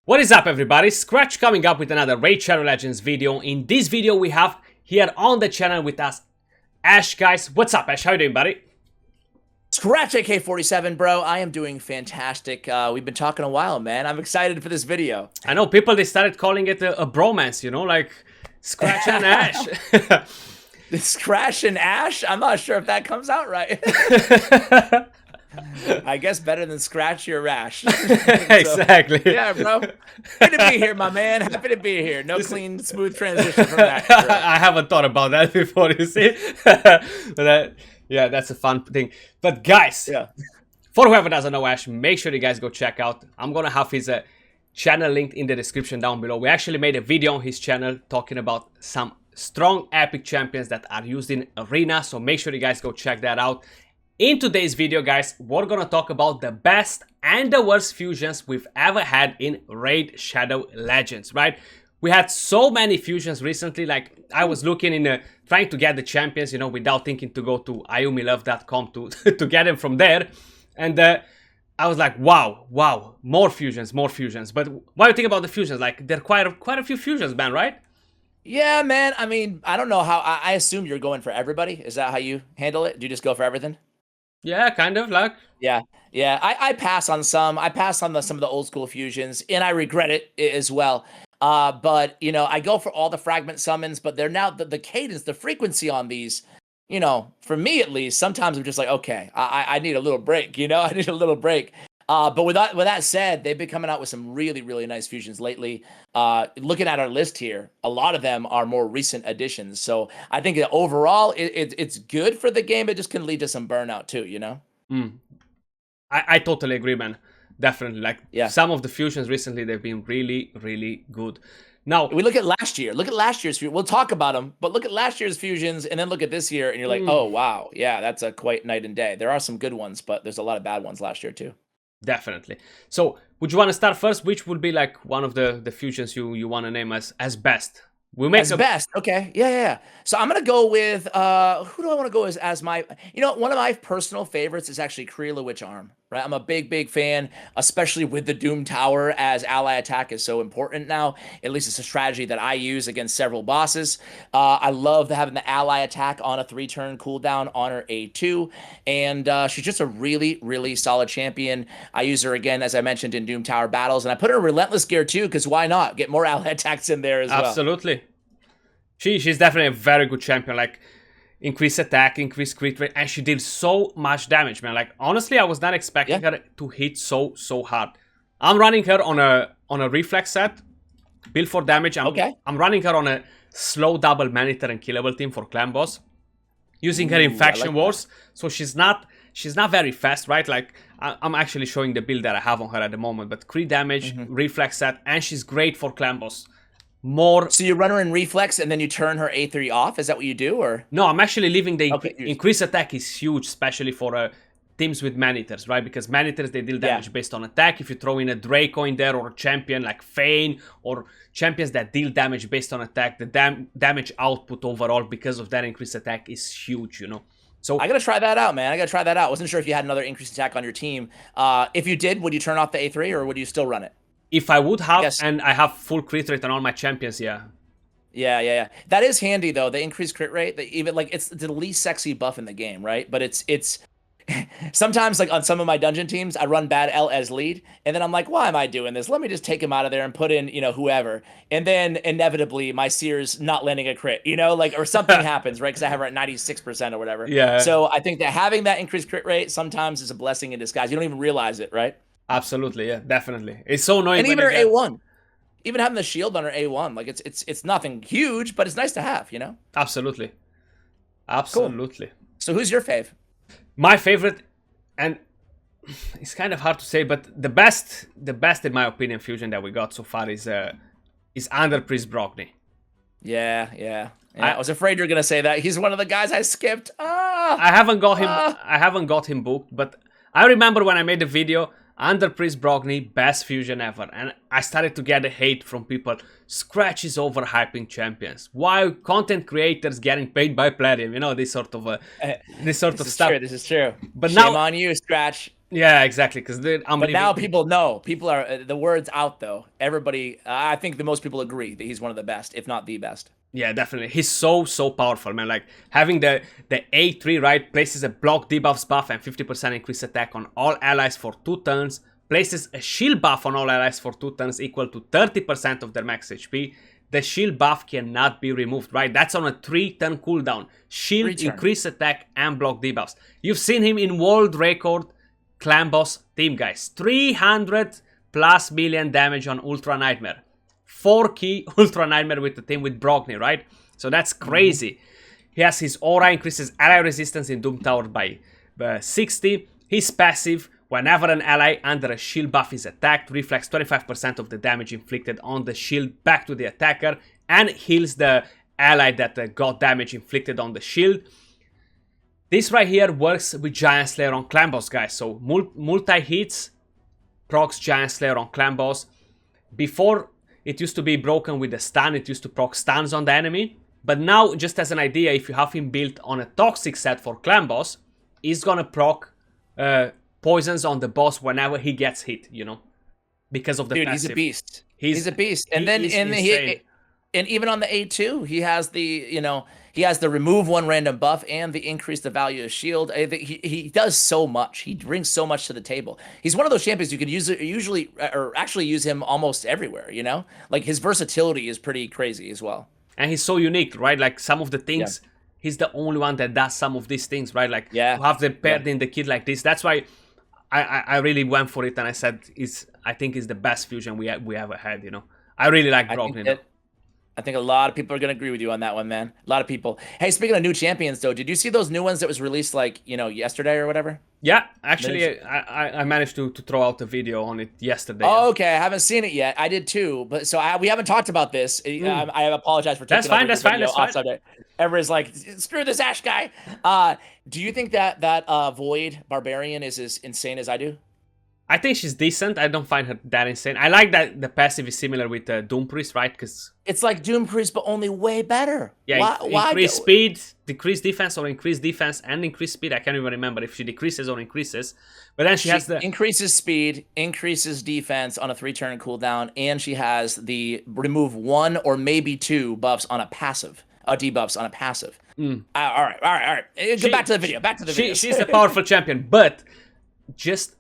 What is up, everybody? Skratch coming up with another Raid Shadow Legends video. In this video we have here on the channel with us Ash, guys. What's up, Ash? How you doing, buddy? Skratch AK-47, bro. I am doing fantastic. We've been talking a while, man. I'm excited for this video. I know people, they started calling it a bromance, you know, like Skratch and Ash. Skratch and Ash? I'm not sure if that comes out right. I guess better than Scratch your rash. Exactly. Yeah, bro. Happy to be here, my man. Happy to be here. No clean, smooth transition from that. I haven't thought about that before, you see. But yeah, that's a fun thing. But guys, for whoever doesn't know Ash, make sure you guys go check out. I'm gonna have his channel linked in the description down below. We actually made a video on his channel talking about some strong epic champions that are used in Arena, so make sure you guys go check that out. In today's video, guys, we're gonna talk about the best and the worst fusions we've ever had in Raid Shadow Legends, right? We had so many fusions recently. Like, I was looking in trying to get the champions, you know, without thinking to go to ayumilove.com to get them from there. And I was like, wow, more fusions. But what do you think about the fusions? Like, there are quite a few fusions, man, right? Yeah, man. I mean, I don't know how. I assume you're going for everybody. Is that how you handle it? Do you just go for everything? Yeah, kind of, like. Yeah. I pass on some. I pass on some of the old school fusions, and I regret it as well. But you know, I go for all the fragment summons, but they're now the cadence, the frequency on these. You know, for me at least, sometimes I'm just like, okay, I need a little break. You know, I need a little break. But with that said, they've been coming out with some really nice fusions lately. Looking at our list here, a lot of them are more recent additions. So I think that overall, it's good for the game. It just can lead to some burnout too, you know? I totally agree, man. Definitely. Like, some of the fusions recently, they've been really good. Now, we look at last year. Look at last year's fusion. We'll talk about them, but look at last year's fusions and then look at this year, and you're like, oh, wow. Yeah, that's a quite night and day. There are some good ones, but there's a lot of bad ones last year too. Definitely. So, would you want to start first? Which would be like one of the fusions you want to name as best? We'll make best. Okay. Yeah. So I'm gonna go with who do I want to go as my, you know, one of my personal favorites is actually Creole Witch Arm. Right. I'm a big fan, especially with the Doom Tower, as ally attack is so important now. At least it's a strategy that I use against several bosses. I love having the ally attack on a 3-turn cooldown on her A2, and she's just a really solid champion. I use her again, as I mentioned, in Doom Tower battles, and I put her in Relentless gear too, because why not get more ally attacks in there as well? Absolutely. She's definitely a very good champion. Like, increase attack, increase crit rate, and she did so much damage, man. Like, honestly, I was not expecting her to hit so hard. I'm running her on a reflex set, build for damage. I'm running her on a slow double Maniter and killable team for clan boss, using her in faction wars. So she's not very fast, right? Like, I'm actually showing the build that I have on her at the moment, but crit damage, reflex set, and she's great for clan boss. So you run her in reflex and then you turn her A3 off? Is that what you do, or? No, I'm actually leaving the increased attack is huge, especially for teams with Maniters, right? Because Maniters, they deal damage based on attack. If you throw in a Draco in there, or a champion like Fane, or champions that deal damage based on attack, the damage output overall because of that increased attack is huge, you know? So I gotta try that out, man. I gotta try that out. Wasn't sure if you had another increased attack on your team. If you did, would you turn off the A3, or would you still run it? If I would have, and I have full crit rate on all my champions, yeah. Yeah. That is handy though. The increased crit rate, even like it's the least sexy buff in the game, right? But it's sometimes, like on some of my dungeon teams, I run Bad L as lead, and then I'm like, why am I doing this? Let me just take him out of there and put in, you know, whoever. And then inevitably my Seer's not landing a crit, you know, like, or something happens, right? Because I have her at 96% or whatever. Yeah. So I think that having that increased crit rate sometimes is a blessing in disguise. You don't even realize it, right? Absolutely, yeah, definitely. It's so annoying. And even her A1, even having the shield on her A1, like it's nothing huge, but it's nice to have, you know. Absolutely. Cool. So who's your fave? My favorite, and it's kind of hard to say, but the best in my opinion fusion that we got so far is Underpriest Brogni. Yeah. I was afraid you're gonna say that. He's one of the guys I skipped. I haven't got him. I haven't got him booked, but I remember when I made the video, Underpriest Brogni, best fusion ever, and I started to get the hate from people. Skratch is overhyping champions. Why content creators getting paid by Platinum? You know, this sort of stuff. This is true. But Shame now on you, Skratch. Yeah, exactly. Because But now people know. People are the word's out though. Everybody, I think the most people agree that he's one of the best, if not the best. Yeah, definitely. He's so powerful, man. Like having the A3, right, places a block debuffs buff and 50% increased attack on all allies for 2 turns. Places a shield buff on all allies for 2 turns equal to 30% of their max HP. The shield buff cannot be removed, right? That's on a 3-turn cooldown. Shield, increased attack, and block debuffs. You've seen him in world record clan boss team, guys. 300 plus million damage on Ultra Nightmare. 4 key Ultra Nightmare with the team with Brogni, right? So that's crazy. He has his aura, increases ally resistance in Doom Tower by 60. His passive, whenever an ally under a shield buff is attacked, reflects 25% of the damage inflicted on the shield back to the attacker and heals the ally that got damage inflicted on the shield. This right here works with Giant Slayer on Clan Boss, guys. So multi-hits procs Giant Slayer on Clan Boss. Before, it used to be broken with a stun. It used to proc stuns on the enemy. But now, just as an idea, if you have him built on a Toxic set for Clan Boss, he's gonna proc poisons on the boss whenever he gets hit, you know? Because of the passive. He's a beast. He's a beast. And then and even on the A2, he has the, you know, he has the remove 1 random buff and the increase the value of shield. He does so much. He brings so much to the table. He's one of those champions you could actually use him almost everywhere, you know? Like his versatility is pretty crazy as well. And he's so unique, right? Like some of the things, he's the only one that does some of these things, right? Like to have them paired in the kit like this. That's why I really went for it and I said I think it's the best fusion we ever had, you know? I really like Brogni. I think a lot of people are going to agree with you on that one, man. A lot of people. Hey, speaking of new champions, though, did you see those new ones that was released, like, you know, yesterday or whatever? Yeah, actually, I managed to throw out a video on it yesterday. Oh, okay. I haven't seen it yet. I did too. But so we haven't talked about this. I apologize for taking That's fine. Everyone's like, screw this Ash guy. Do you think that Void Barbarian is as insane as I do? I think she's decent. I don't find her that insane. I like that the passive is similar with Doom Priest, right? Because it's like Doom Priest, but only way better. Yeah, increase speed, decrease defense, or increase defense and increase speed. I can't even remember if she decreases or increases. But then she has the increases speed, increases defense on a 3-turn cooldown, and she has the remove 1 or maybe 2 buffs on a passive, debuffs on a passive. All right. Go back to the video. She's a powerful champion, but. Just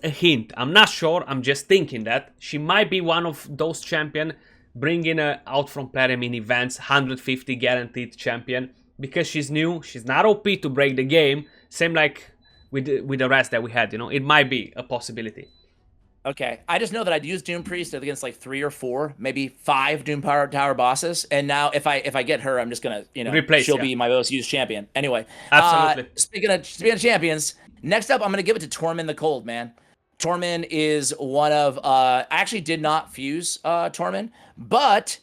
a hint. I'm not sure. I'm just thinking that she might be one of those champion bringing out from Plarium in events, 150 guaranteed champion because she's new. She's not OP to break the game. Same like with the rest that we had. You know, it might be a possibility. Okay, I just know that I'd use Doom Priest against like 3 or 4, maybe 5 Doom Tower bosses, and now if I get her, I'm just gonna replace. She'll be my most used champion. Anyway, absolutely. Speaking of champions, next up I'm gonna give it to Tormin the Cold, man. Tormin is one of I actually did not fuse Tormin, but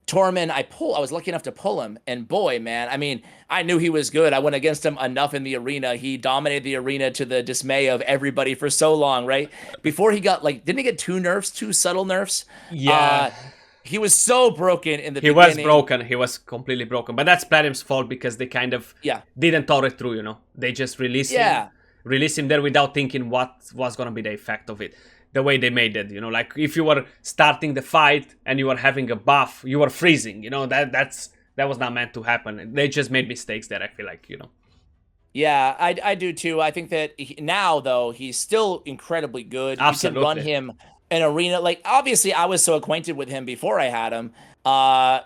Tormin I was lucky enough to pull him, and boy, man, I mean, I knew he was good. I went against him enough in the arena. He dominated the arena to the dismay of everybody for so long, right? Before he got didn't he get 2 subtle nerfs? Yeah. He was so broken in the beginning. He was broken. He was completely broken. But that's Plarium's fault because they kind of didn't thought it through, you know. They just released him there without thinking what was going to be the effect of it. The way they made it, you know, like if you were starting the fight and you were having a buff, you were freezing, you know, that was not meant to happen. They just made mistakes there, I feel like, you know. Yeah, I do too. I think that now, though, he's still incredibly good. Absolutely. You can run him an arena. Like, obviously, I was so acquainted with him before I had him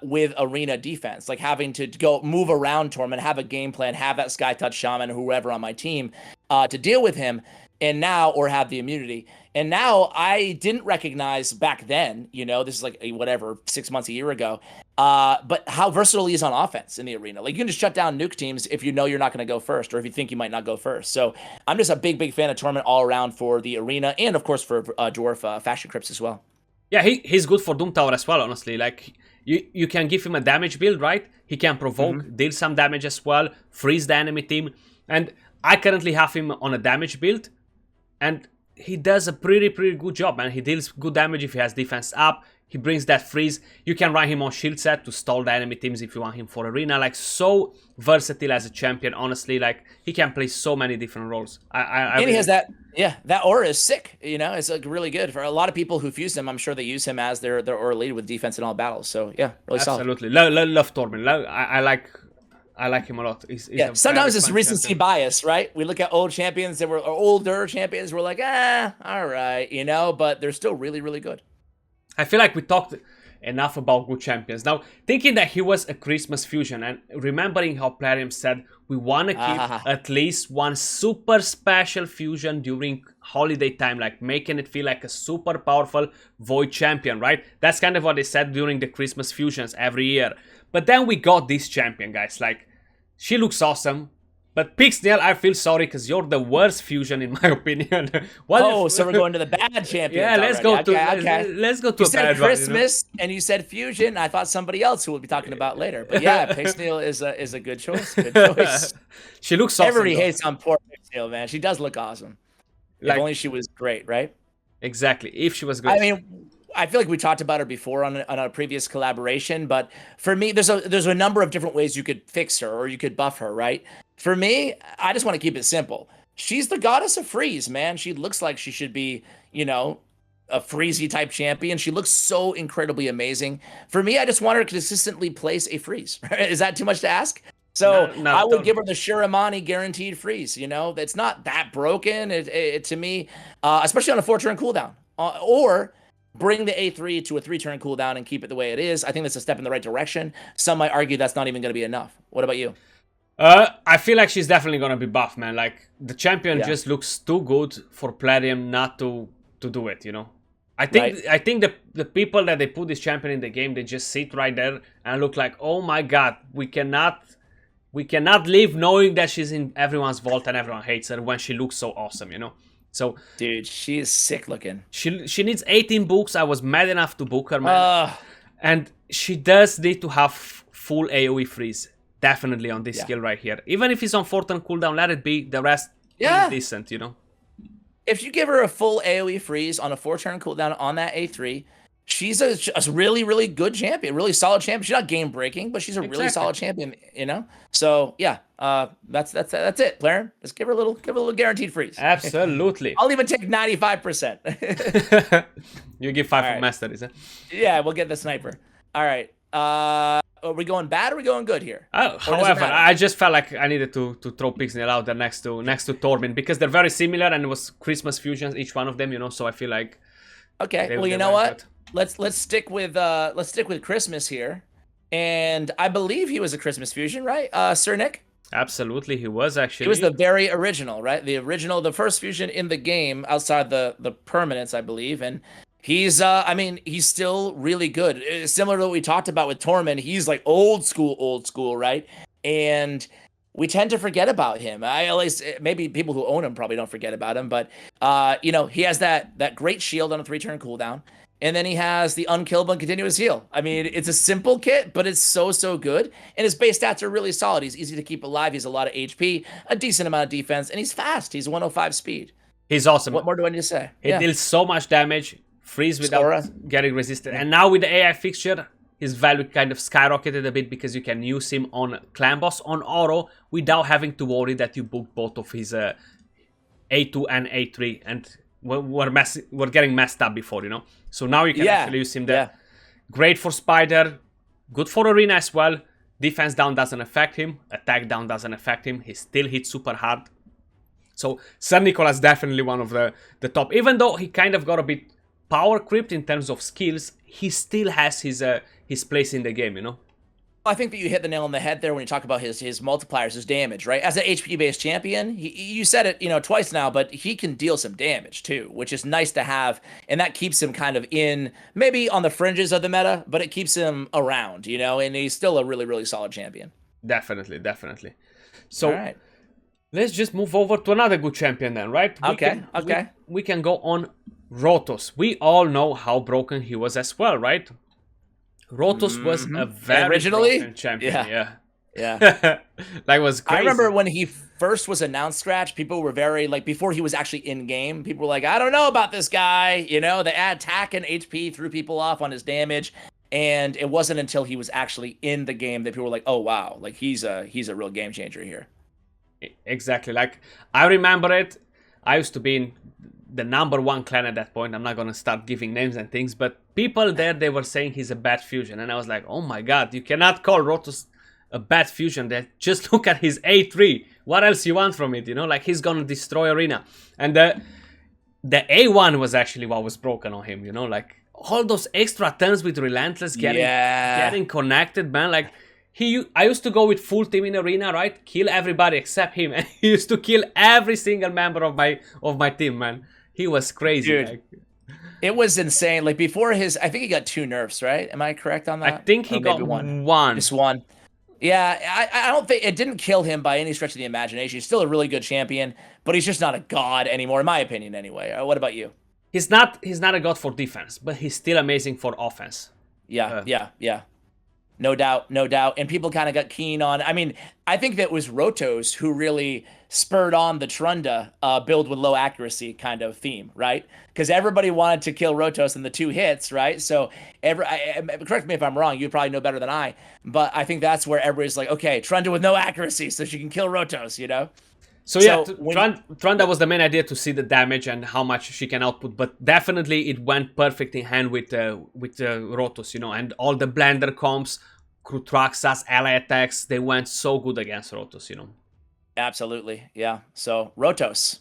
with arena defense, like having to go move around Tormin, have a game plan, have that Sky Touch Shaman or whoever on my team to deal with him. And now, or have the immunity. And now I didn't recognize back then, you know, this is like 6 months, a year ago, but how versatile he is on offense in the arena. Like you can just shut down nuke teams if you know you're not going to go first, or if you think you might not go first. So I'm just a big fan of Tormin all around for the arena, and of course for Dwarf Fashion Crypts as well. Yeah, he's good for Doom Tower as well, honestly. Like you can give him a damage build, right? He can provoke, deal some damage as well, freeze the enemy team. And I currently have him on a damage build. And he does a pretty good job, man. He deals good damage if he has defense up. He brings that freeze. You can run him on shield set to stall the enemy teams if you want him for arena. Like, so versatile as a champion, honestly. Like, he can play so many different roles. And he has that, that aura is sick. You know, it's like really good for a lot of people who fuse him. I'm sure they use him as their aura lead with defense in all battles. So yeah, really solid. Absolutely. Love Tormin. I like him a lot. He's sometimes it's recency bias, right? We look at old champions that were older champions. We're like, all right, you know, but they're still really, really good. I feel like we talked enough about good champions. Now, thinking that he was a Christmas fusion and remembering how Plarium said we want to keep at least one super special fusion during holiday time, like making it feel like a super powerful Void champion, right? That's kind of what they said during the Christmas fusions every year. But then we got this champion, guys. Like, she looks awesome. But Pyxniel, I feel sorry because you're the worst fusion in my opinion. So we're going to the bad champions. Yeah, let's go to a bad one. You said Christmas and you said fusion. I thought somebody else who we'll be talking about later. But yeah, Pyxniel is a good choice. Good choice. She looks awesome. Everybody hates on poor Pyxniel, man. She does look awesome. Like, if only she was great, right? Exactly. If she was great. I mean, I feel like we talked about her before on a previous collaboration, but for me, there's a number of different ways you could fix her or you could buff her, right? For me, I just want to keep it simple. She's the goddess of freeze, man. She looks like she should be, you know, a freezy type champion. She looks so incredibly amazing. For me, I just want her to consistently place a freeze. Is that too much to ask? So no, I would give her the Shiramani guaranteed freeze. You know, it's not that broken. It to me, especially on a 4-turn cooldown, or bring the A3 to a 3-turn cooldown and keep it the way it is. I think that's a step in the right direction. Some might argue that's not even going to be enough. What about you? I feel like she's definitely going to be buffed, man. Like, the champion just looks too good for Plarium not to do it, you know? I think the people that they put this champion in the game, they just sit right there and look like, oh my god, we cannot live knowing that she's in everyone's vault and everyone hates her when she looks so awesome, you know? So, dude, she is sick looking. She needs 18 books. I was mad enough to book her, man. And she does need to have full AoE freeze. Definitely on this skill right here. Even if it's on 4-turn cooldown, let it be. The rest is decent, you know? If you give her a full AoE freeze on a 4-turn cooldown on that A3, she's a really, really good champion. Really solid champion. She's not game-breaking, but she's a really solid champion, you know? So, yeah. That's it, Plarium. Just give her a little guaranteed freeze. Absolutely. I'll even take 95%. You give 5 for masteries, huh? Yeah, we'll get the sniper. All right. Are we going bad or are we going good here? However, I just felt like I needed to throw Pyxniel out there next to Tormin because they're very similar and it was Christmas fusions, each one of them, you know. So I feel like well, you know what? Let's stick with Christmas here, and I believe he was a Christmas fusion, right? Sir Nick. Absolutely, he was actually. He was the very original, right? The first fusion in the game outside the permanents, I believe, and. He's he's still really good. Similar to what we talked about with Tormin, he's like old school, right? And we tend to forget about him. At least maybe people who own him probably don't forget about him, but you know, he has that great shield on a 3-turn cooldown, and then he has the unkillable and continuous heal. I mean, it's a simple kit, but it's so good, and his base stats are really solid. He's easy to keep alive. He's a lot of HP, a decent amount of defense, and he's fast. He's 105 speed. He's awesome. What more do I need to say? He deals so much damage. Freeze without getting resisted. And now with the AI fixture, his value kind of skyrocketed a bit because you can use him on clan boss on auto without having to worry that you booked both of his A2 and A3 and we're getting messed up before, you know. So now you can actually use him there. Great for Spider, good for Arena as well. Defense down doesn't affect him, attack down doesn't affect him. He still hits super hard. So Sir Nicholas definitely one of the top. Even though he kind of got a bit power creeped in terms of skills, he still has his place in the game, you know? I think that you hit the nail on the head there when you talk about his multipliers, his damage, right? As an HP-based champion, you said it, you know, twice now, but he can deal some damage too, which is nice to have, and that keeps him kind of in, maybe on the fringes of the meta, but it keeps him around, you know, and he's still a really, really solid champion. Definitely. So, let's just move over to another good champion then, right? We can go on Rotos. We all know how broken he was as well, right? Rotos was a very broken champion, Yeah. That was crazy. I remember when he first was announced, Skratch, people were very, like, before he was actually in game, people were like, I don't know about this guy. You know, the attack and HP threw people off on his damage. And it wasn't until he was actually in the game that people were like, oh, wow, like he's a real game changer here. Exactly. Like, I remember it. I used to be in the #1 clan at that point. I'm not going to start giving names and things, but people there, they were saying he's a bad fusion. And I was like, oh my God, you cannot call Rotos a bad fusion. That just look at his A3. What else you want from it? You know, like he's going to destroy Arena. And the A1 was actually what was broken on him, you know, like all those extra turns with Relentless getting connected, man. Like I used to go with full team in Arena, right? Kill everybody except him. And he used to kill every single member of my team, man. He was crazy. Dude, like, it was insane. Like before I think he got 2 nerfs, right? Am I correct on that? I think he got one. Just one. Yeah, I don't think it didn't kill him by any stretch of the imagination. He's still a really good champion, but he's just not a god anymore, in my opinion, anyway. What about you? He's not a god for defense, but he's still amazing for offense. Yeah. No doubt. And people kind of got keen on. I mean, I think that was Rotos who really spurred on the Trunda build with low accuracy kind of theme, right? Because everybody wanted to kill Rotos in the 2 hits, right? So correct me if I'm wrong. You probably know better than I, but I think that's where everybody's like, okay, Trunda with no accuracy, so she can kill Rotos, you know? So yeah, Trunda was the main idea, to see the damage and how much she can output, but definitely it went perfect in hand with Rotos, you know, and all the blender comps, Krutraxas, ally attacks, they went so good against Rotos, you know. Absolutely, yeah. So Rotos.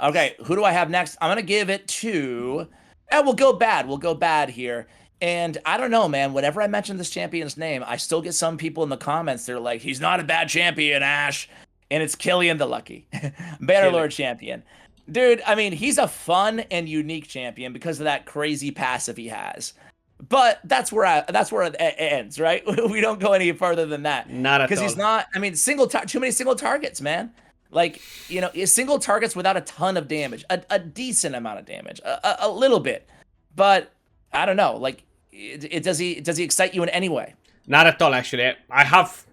Okay, who do I have next? I'm gonna give it to. We'll go bad here. And I don't know, man. Whenever I mention this champion's name, I still get some people in the comments. They're like, "He's not a bad champion, Ash." And it's Kilian the Lucky, Bannerlord champion. Dude, I mean, he's a fun and unique champion because of that crazy passive he has. But that's where it ends, right? We don't go any further than that. Not at all. Because he's not, I mean, too many single targets, man. Like, you know, single targets without a ton of damage, a decent amount of damage, a little bit. But I don't know, like, does he excite you in any way? Not at all, actually. I have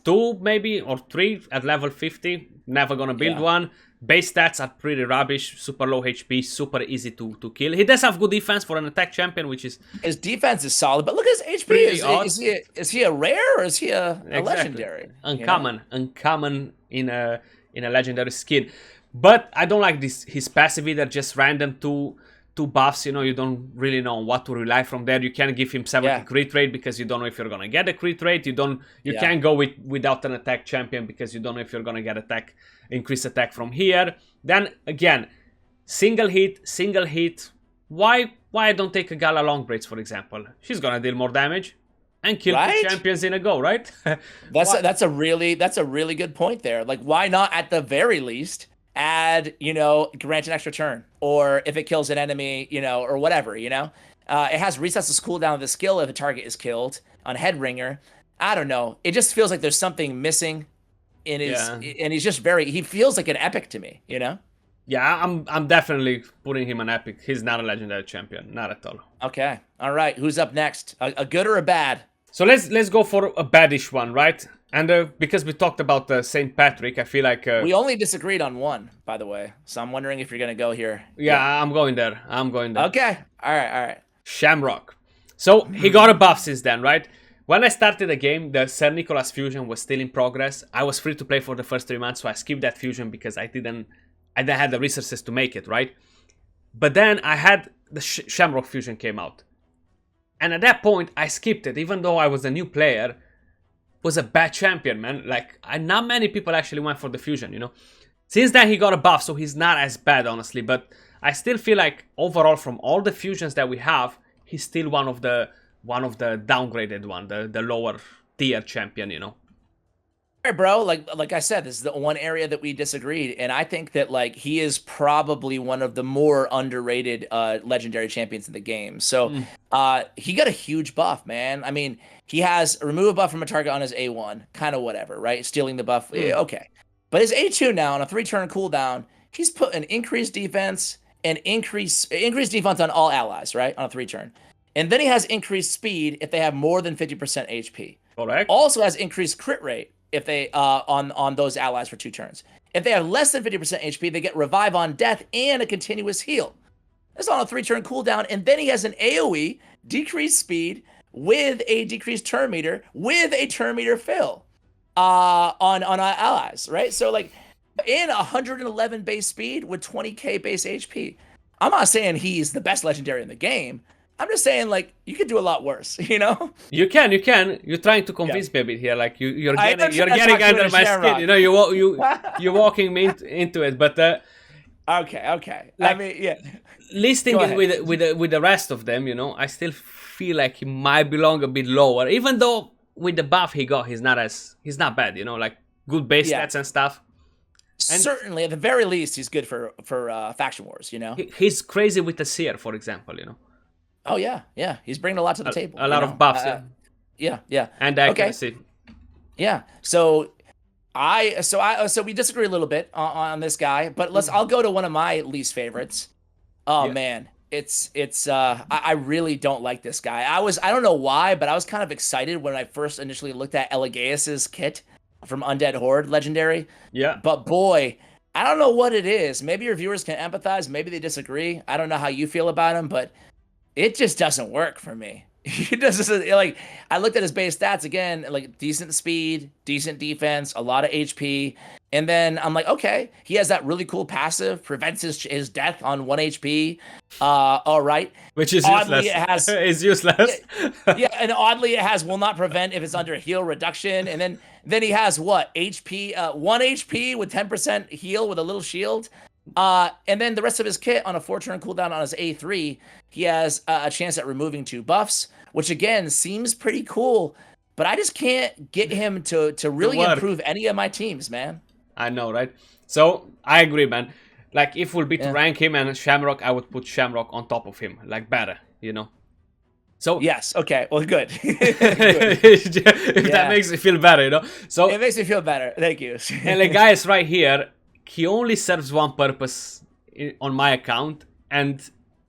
2 maybe or 3 at level 50. Never gonna build one. Base stats are pretty rubbish. Super low HP, super easy to kill. He does have good defense for an attack champion, which is... His defense is solid, but look at his HP. Is he a rare or is he a legendary? Uncommon. You know? Uncommon in a legendary skin. But I don't like his passive either, just random two buffs, you know, you don't really know what to rely from there. You can't give him 70 crit rate because you don't know if you're gonna get a crit rate. You can't go without an attack champion because you don't know if you're gonna get increased attack from here. Then again, single hit. Why I don't take a Gala long braids, for example? She's gonna deal more damage and kill 2 champions in a go, right? That's a really good point there. Like, why not at the very least add, you know, grant an extra turn, or if it kills an enemy, you know, or whatever, you know. It has resets the cooldown of the skill if a target is killed on Headringer. I don't know. It just feels like there's something missing in his, and he's just he feels like an epic to me, you know. Yeah, I'm definitely putting him an epic. He's not a legendary champion, not at all. Okay, all right. Who's up next? A good or a bad? So let's go for a badish one, right? And because we talked about St. Patrick, I feel like... we only disagreed on one, by the way. So I'm wondering if you're going to go here. Yeah, I'm going there. Okay. All right. Shamrock. So he got a buff since then, right? When I started the game, the Sir Nicholas fusion was still in progress. I was free to play for the first 3 months, so I skipped that fusion because I didn't have the resources to make it, right? But then I had the Shamrock fusion came out. And at that point, I skipped it, even though I was a new player. Was a bad champion, man. Like, not many people actually went for the fusion, you know. Since then, he got a buff, so he's not as bad, honestly. But I still feel like overall, from all the fusions that we have, he's still one of the downgraded one, the lower tier champion, you know. All right, bro. Like I said, this is the one area that we disagreed, and I think that like he is probably one of the more underrated legendary champions in the game. So he got a huge buff, man. I mean, he has remove a buff from a target on his A1, kind of whatever, right? Stealing the buff, okay. But his A2 now on a 3-turn cooldown, he's put an increased defense and increased defense on all allies, right, on a 3-turn, and then he has increased speed if they have more than 50% HP. Correct. Also has increased crit rate if they on those allies for 2 turns. If they have less than 50% HP, they get Revive on Death and a continuous heal. That's on a 3-turn cooldown, and then he has an AoE, decreased speed, with a decreased turn meter, with a turn meter fill on our allies, right? So like, in 111 base speed with 20k base HP. I'm not saying he's the best legendary in the game. I'm just saying, like, you could do a lot worse, you know? You can. You're trying to convince me a bit here. Like, you're getting under my skin. You know, you're walking me into it. But okay. Like, I mean, yeah. Listing it with the rest of them, you know, I still feel like he might belong a bit lower. Even though with the buff he got, he's not bad. You know, like good base stats and stuff. And certainly, at the very least, he's good for faction wars. You know, he's crazy with the seer, for example. You know. Oh yeah. He's bringing a lot to the table. A lot of buffs. Yeah. And accuracy. Okay. Yeah. So we disagree a little bit on this guy, but I'll go to one of my least favorites. Oh man, I really don't like this guy. I don't know why, but I was kind of excited when I first initially looked at Elegaius's kit from Undead Horde Legendary. Yeah. But boy, I don't know what it is. Maybe your viewers can empathize. Maybe they disagree. I don't know how you feel about him, but it just doesn't work for me. He doesn't, like, I looked at his base stats again, like decent speed, decent defense, a lot of HP. And then I'm like, okay, he has that really cool passive, prevents his death on 1 HP. All right. Which is oddly, useless. It has, it's useless. And oddly it has will not prevent if it's under heal reduction. And then he has what? HP, 1 HP with 10% heal with a little shield. And then the rest of his kit on a 4-turn cooldown on his A3, he has a chance at removing 2 buffs, which again seems pretty cool, but I just can't get him to really improve any of my teams, man. I know, right? So I agree, man. Like, if we'll be to rank him and Shamrock, I would put Shamrock on top of him, like better, you know. So yes, okay, well, good. If that makes me feel better, you know. So it makes me feel better. Thank you. And the guy is right here. He only serves one purpose on my account, and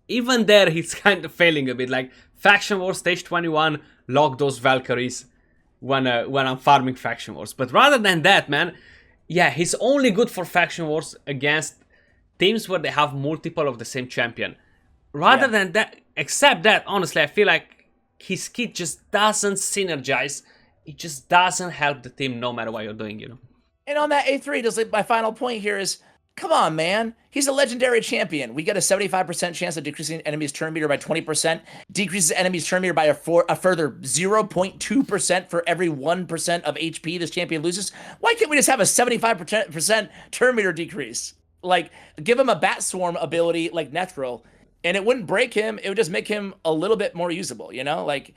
even there he's kind of failing a bit. Like, Faction Wars Stage 21, log those Valkyries when I'm farming Faction Wars. But rather than that, man, yeah, he's only good for Faction Wars against teams where they have multiple of the same champion. Rather than that, except that, honestly, I feel like his kit just doesn't synergize. It just doesn't help the team no matter what you're doing, you know. And on that A3, just like my final point here is, come on, man. He's a legendary champion. We get a 75% chance of decreasing enemies' turn meter by 20%, decreases enemies' turn meter by a further 0.2% for every 1% of HP this champion loses. Why can't we just have a 75% turn meter decrease? Like, give him a Bat Swarm ability like Nethril, and it wouldn't break him. It would just make him a little bit more usable, you know? Like,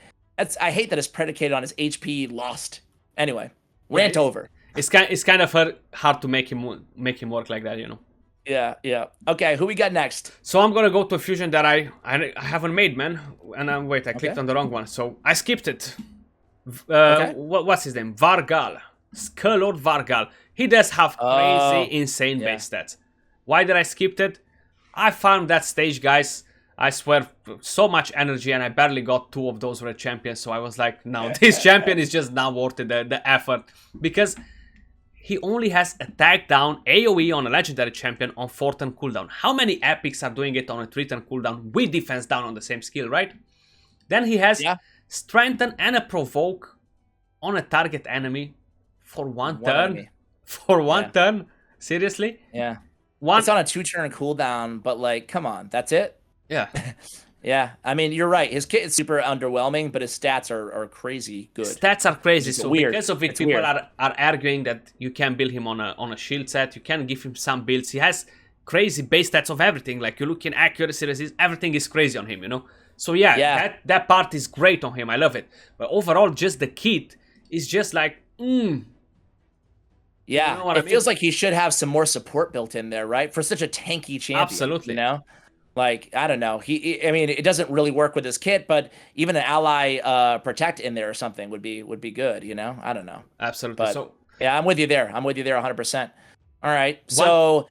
I hate that it's predicated on his HP lost. Anyway, rant over. It's kind of hard to make him work like that, you know. Yeah. Okay, who we got next? So I'm gonna go to a fusion that I haven't made, man. And wait, I clicked on the wrong one, so I skipped it. What's his name? Vargall, Skull Vargall. He does have crazy, insane base stats. Why did I skip it? I farmed that stage, guys. I swear, so much energy, and I barely got 2 of those red champions. So I was like, no, this champion is just not worth it, the effort, because he only has attack down AoE on a legendary champion on 4-turn cooldown. How many epics are doing it on a 3-turn cooldown with defense down on the same skill, right? Then he has strengthen and a provoke on a target enemy for 1 turn. Enemy. For 1 turn? Seriously? Yeah. It's on a 2-turn cooldown, but like, come on, that's it? Yeah. Yeah, I mean, you're right. His kit is super underwhelming, but his stats are crazy good. Stats are crazy, so weird. Because of it, people are arguing that you can build him on a shield set, you can give him some builds. He has crazy base stats of everything, like you look in accuracy, resist, everything is crazy on him, you know? So yeah. That part is great on him, I love it. But overall, just the kit is just like, Yeah, you know it feels like he should have some more support built in there, right? For such a tanky champion. Absolutely. You know? Like, I don't know. I mean, it doesn't really work with his kit, but even an ally protect in there or something would be good, you know? I don't know. Absolutely. But, so yeah, I'm with you there. 100%. All right. So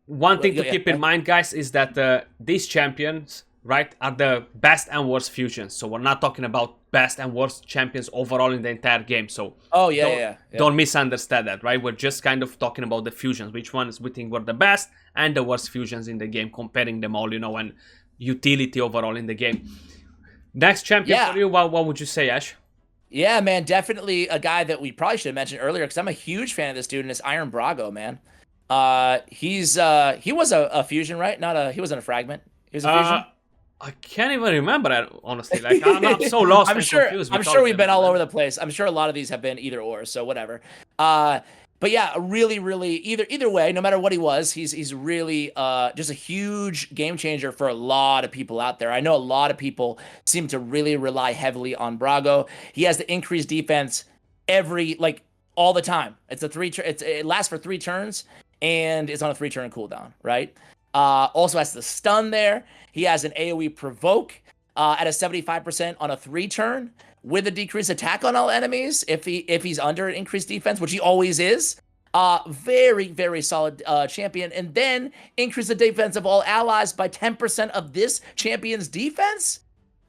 one thing to keep in mind, guys, is that these champions right, are the best and worst fusions. So we're not talking about best and worst champions overall in the entire game. So don't misunderstand that, right? We're just kind of talking about the fusions, which ones we think were the best and the worst fusions in the game, comparing them all, and utility overall in the game. Next champion for you, what would you say, Ash? Yeah, man, definitely a guy that we probably should have mentioned earlier, because I'm a huge fan of this dude, and it's Iron Brago, man. He was a fusion, right? He wasn't a fragment. He was a fusion. I can't even remember that, honestly. Like, I'm so lost and confused. I'm sure we've been all over the place. I'm sure a lot of these have been either or, so whatever. But yeah, really, either way, no matter what he was, he's really just a huge game changer for a lot of people out there. I know a lot of people seem to really rely heavily on Brago. He has the increased defense all the time. It lasts for 3 turns, and it's on a 3-turn cooldown, right? Also has the stun there. He has an AoE provoke at a 75% on a 3-turn with a decreased attack on all enemies if he's under an increased defense, which he always is. Very, very solid champion. And then increase the defense of all allies by 10% of this champion's defense.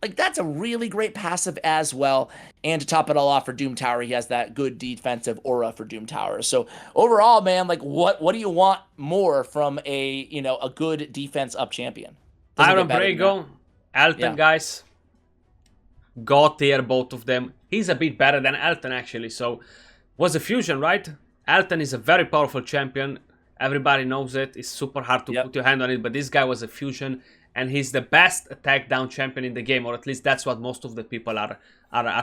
Like, that's a really great passive as well. And to top it all off for Doom Tower, he has that good defensive aura for Doom Tower. So overall, man, like, what do you want more from a good defense up champion? Iron Brago, Elton, guys. God tier, both of them. He's a bit better than Elton, actually. So, was a fusion, right? Elton is a very powerful champion. Everybody knows it. It's super hard to put your hand on it. But this guy was a fusion. And he's the best attack down champion in the game. Or at least that's what most of the people are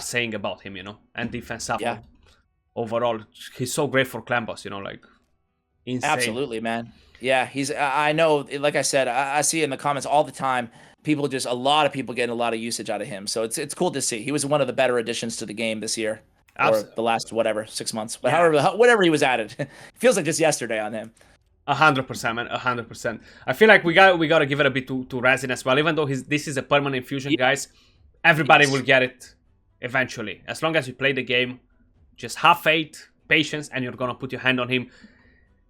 saying about him, And defense up. Yeah. Overall, he's so great for clan boss, like insane. Absolutely, man. Yeah, I know, like I said, I see it in the comments all the time. A lot of people getting a lot of usage out of him. So it's cool to see. He was one of the better additions to the game this year. Absolutely. Or the last, 6 months. But whatever he was added. Feels like just yesterday on him. 100%, man. 100%. I feel like we got to give it a bit to Razhinn as well. Even though this is a permanent fusion, guys, everybody will get it eventually. As long as you play the game, just have faith, patience, and you're going to put your hand on him.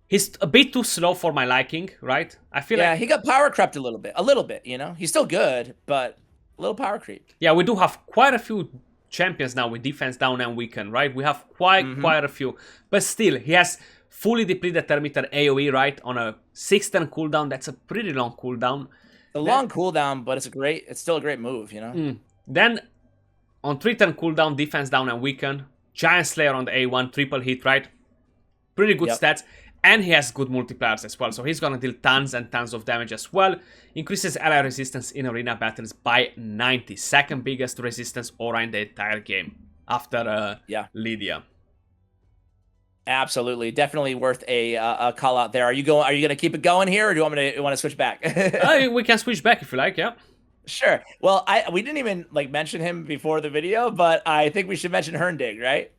He's a bit too slow for my liking, right? I feel like he got power crept a little bit, He's still good, but a little power creep. Yeah, we do have quite a few champions now with defense down and weaken, right? We have quite a few. But still, he has fully depleted Terminator AoE, right? On a 6-turn cooldown. That's a pretty long cooldown. Long cooldown, but it's still a great move, Then on 3-turn cooldown, defense down and weaken. Giant Slayer on the A1, triple hit, right? Pretty good stats. And he has good multipliers as well. So he's going to deal tons and tons of damage as well. Increases ally resistance in arena battles by 90. Second biggest resistance aura in the entire game. After Lydia. Absolutely. Definitely worth a call out there. Are you going to keep it going here, or do you want to switch back? We can switch back if you like, yeah. Sure. Well, we didn't even mention him before the video, but I think we should mention Hordin, right?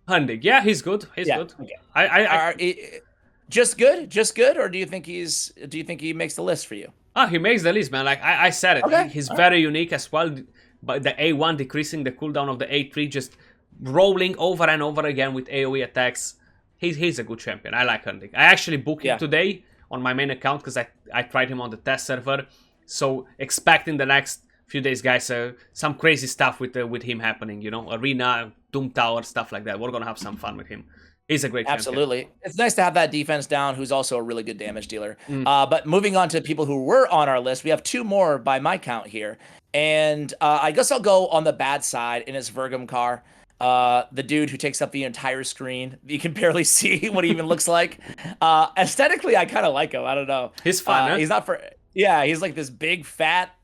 Hordin, yeah, he's good. He's good. Okay. Just good, or do you think he makes the list for you? He makes the list, man. Like I said it. Okay. He's very unique as well. But the A1 decreasing the cooldown of the A3, just rolling over and over again with AoE attacks. He's a good champion. I like Hordin. I actually booked him today on my main account because I tried him on the test server. So expect in the next few days, guys, some crazy stuff with him happening. Arena, Doom Tower, stuff like that. We're gonna have some fun with him. He's a great champion. Absolutely. It's nice to have that defense down, who's also a really good damage dealer. But moving on to people who were on our list, we have 2 more by my count here. And I guess I'll go on the bad side, and it's Vergumkaar. The dude who takes up the entire screen. You can barely see what he even looks like. Aesthetically, I kind of like him. I don't know. He's fun, He's not for... Yeah, he's like this big, fat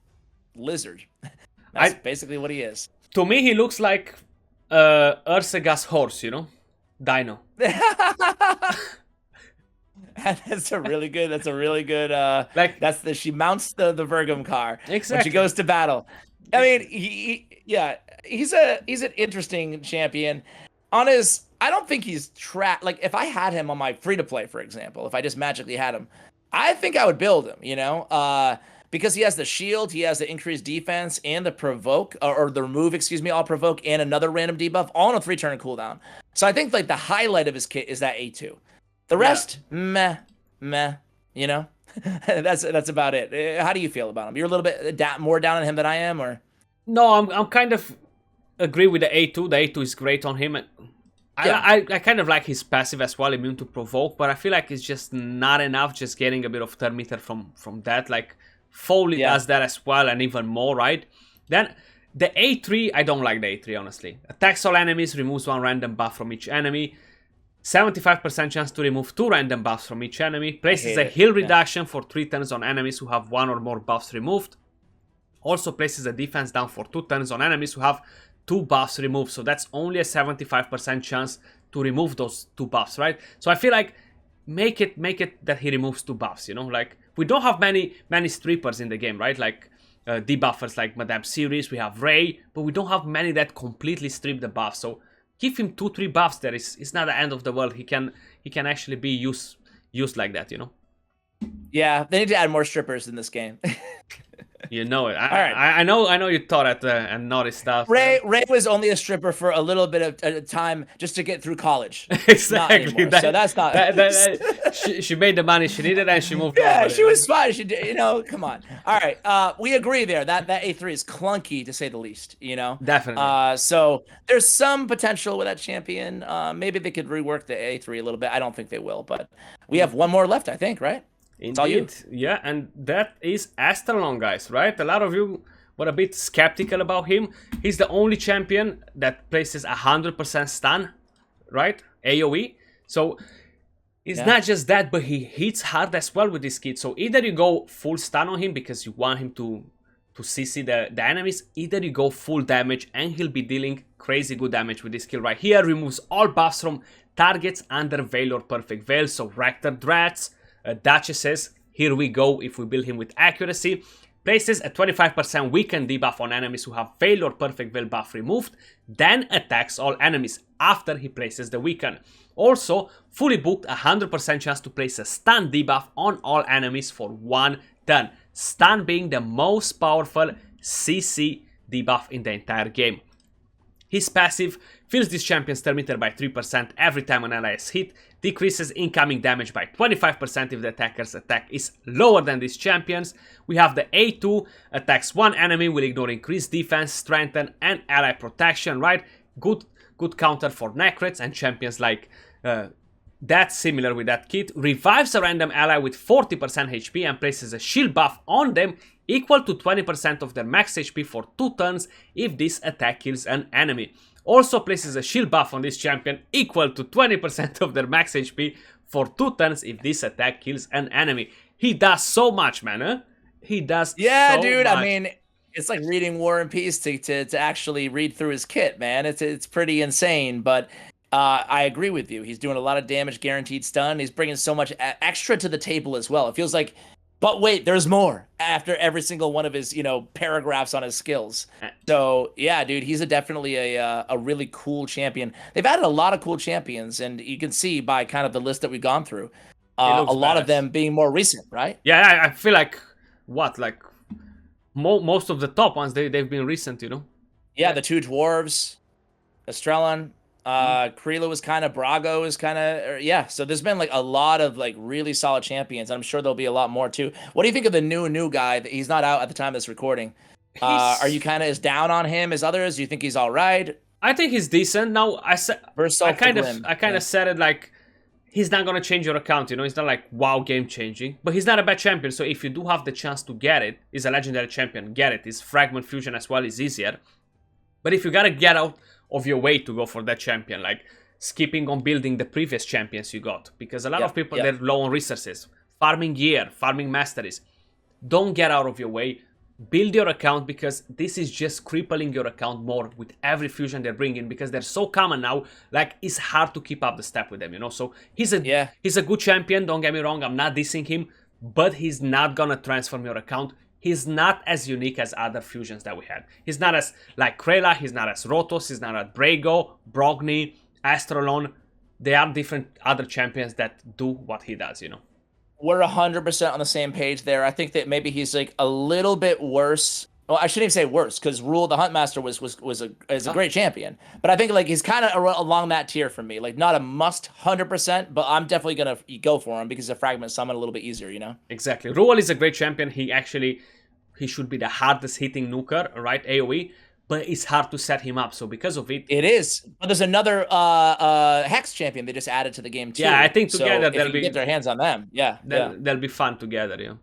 lizard. That's basically what he is. To me, he looks like Ursega's horse, Dino. That's a really good she mounts the Vergumkaar exactly when she goes to battle. I mean, he's an interesting champion. I don't think he's like, if I had him on my free to play, for example, if I just magically had him, I think I would build him, because he has the shield, he has the increased defense and the provoke, or the remove, all provoke, and another random debuff, all on a 3-turn cooldown. So I think the highlight of his kit is that A2. The rest, meh, That's about it. How do you feel about him? You're a little bit more down on him than I am, or? No, I'm kind of agree with the A2. The A2 is great on him. I kind of like his passive as well, immune to provoke, but I feel like it's just not enough, just getting a bit of turn meter from that. Like, Foley does that as well, and even more, right? Then, the A3, I don't like the A3, honestly. Attacks all enemies, removes one random buff from each enemy. 75% chance to remove 2 random buffs from each enemy. Places a heal reduction for 3 turns on enemies who have 1 or more buffs removed. Also places a defense down for 2 turns on enemies who have 2 buffs removed. So that's only a 75% chance to remove those 2 buffs, right? So I feel like make it that he removes 2 buffs, you know? Like, we don't have many strippers in the game, right? Like debuffers like Madame Series, we have Ray, but we don't have many that completely strip the buff. So give him 2-3 buffs there. It's not the end of the world. He can actually be used like that, you know? Yeah, they need to add more strippers in this game. You know it. I know you thought at and naughty stuff. Ray was only a stripper for a little bit of time just to get through college. Exactly. So that's not. She made the money she needed and she moved on. Yeah, she was fine. She did, you know, come on. All right. We agree there. That A3 is clunky to say the least, you know? Definitely. So there's some potential with that champion. Maybe they could rework the A3 a little bit. I don't think they will, but we have one more left, I think, right? Indeed, yeah, and that is Astralon, guys, right? A lot of you were a bit skeptical about him. He's the only champion that places 100% stun, right? AoE. So it's not just that, but he hits hard as well with this kit. So either you go full stun on him because you want him to CC the enemies, either you go full damage and he'll be dealing crazy good damage with this skill right here. Removes all buffs from targets under Veil or Perfect Veil. So Rector Drats, Duchesses, here we go if we build him with accuracy. Places a 25% weaken debuff on enemies who have Veil or Perfect Veil buff removed, then attacks all enemies after he places the weaken. Also, fully booked 100% chance to place a stun debuff on all enemies for 1 turn. Stun being the most powerful CC debuff in the entire game. His passive fills this champion's turn meter by 3% every time an ally is hit, decreases incoming damage by 25% if the attacker's attack is lower than this champion's. We have the A2, attacks one enemy, will ignore increased defense, strengthen, and ally protection, right? Good counter for Necrets and champions like that's similar with that kit. Revives a random ally with 40% HP and places a shield buff on them equal to 20% of their max HP for 2 turns if this attack kills an enemy. Also places a shield buff on this champion equal to 20% of their max HP for 2 turns if this attack kills an enemy. He does so much, man, huh? He does so dude, much. I mean, it's like reading War and Peace to actually read through his kit, man. It's pretty insane, but I agree with you. He's doing a lot of damage, guaranteed stun. He's bringing so much extra to the table as well. It feels like, but wait, there's more after every single one of his, paragraphs on his skills. So yeah, dude, he's definitely a really cool champion. They've added a lot of cool champions, and you can see by kind of the list that we've gone through, a lot of them being more recent, right? Yeah, I feel like most of the top ones they've been recent, Yeah, the 2 dwarves, Astralon. Creole was kind of, Brago is kind of, yeah. So there's been like a lot of like really solid champions. I'm sure there'll be a lot more too. What do you think of the new guy? That he's not out at the time of this recording. Are you kind of as down on him as others? Do you think he's all right? I think he's decent. Now I kind of said it like he's not gonna change your account. He's not like wow game changing, but he's not a bad champion. So if you do have the chance to get it, he's a legendary champion. Get it. His fragment fusion as well is easier. But if you gotta get out of your way to go for that champion, like skipping on building the previous champions you got, because a lot of people they're low on resources, farming gear, farming masteries. Don't get out of your way, build your account, because this is just crippling your account more with every fusion they're bringing, because they're so common now, like it's hard to keep up the step with them, so he's a good champion, don't get me wrong, I'm not dissing him, but he's not gonna transform your account. He's not as unique as other fusions that we had. He's not as like Creole, he's not as Rotos, he's not as Brago, Brogni, Astralon. They are different other champions that do what he does, We're 100% on the same page there. I think that maybe he's like a little bit worse Well, I shouldn't even say worse, because Rule the Huntmaster is a great champion. But I think like he's kind of along that tier for me. Like not a must 100%, but I'm definitely gonna go for him because the fragment summon a little bit easier, you know? Exactly. Rule is a great champion. He should be the hardest hitting nuker, right? AoE, but it's hard to set him up. So because of it, it is. But there's another Hex champion they just added to the game too. Yeah, I think together so they'll get their hands on them. Yeah, they'll be fun together. Yeah.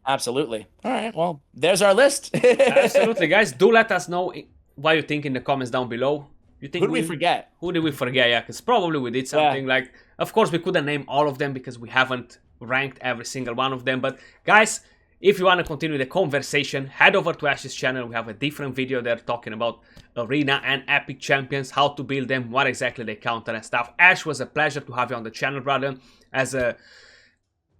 Absolutely. All right. Well, there's our list. Absolutely, guys. Do let us know what you think in the comments down below. You think who did we forget? Who did we forget? Yeah, because probably we did something like. Of course, we couldn't name all of them because we haven't ranked every single one of them. But guys, if you want to continue the conversation, head over to Ash's channel. We have a different video there talking about Arena and Epic Champions, how to build them, what exactly they counter and stuff. Ash, was a pleasure to have you on the channel, brother.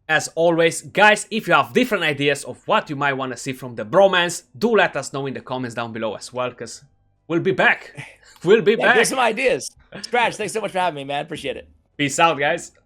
As always, guys, if you have different ideas of what you might want to see from the bromance, do let us know in the comments down below as well, because we'll be back. We'll be back. Give some ideas. Skratch, thanks so much for having me, man. Appreciate it. Peace out, guys.